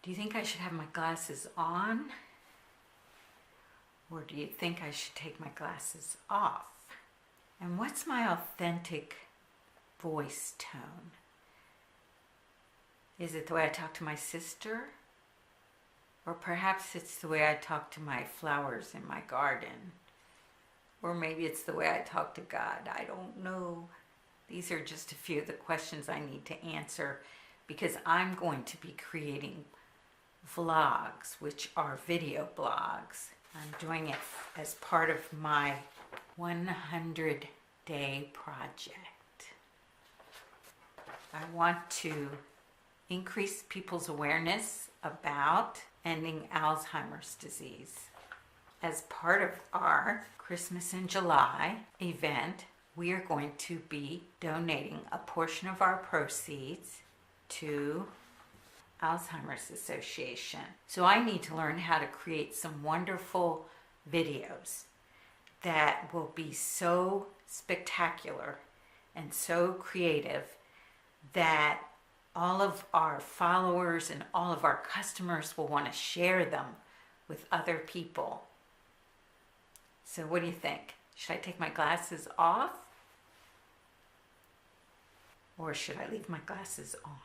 Do you think I should have my glasses on? Or do you think I should take my glasses off? And what's my authentic voice tone? Is it the way I talk to my sister? Or perhaps it's the way I talk to my flowers in my garden. Or maybe it's the way I talk to God. I don't know. These are just a few of the questions I need to answer because I'm going to be creating vlogs, which are video blogs. I'm doing it as part of my 100-day project. I want to increase people's awareness about ending Alzheimer's disease. As part of our Christmas in July event, we are going to be donating a portion of our proceeds to Alzheimer's Association. So I need to learn how to create some wonderful videos that will be so spectacular and so creative that all of our followers and all of our customers will want to share them with other people. So what do you think? Should I take my glasses off? Or should I leave my glasses on?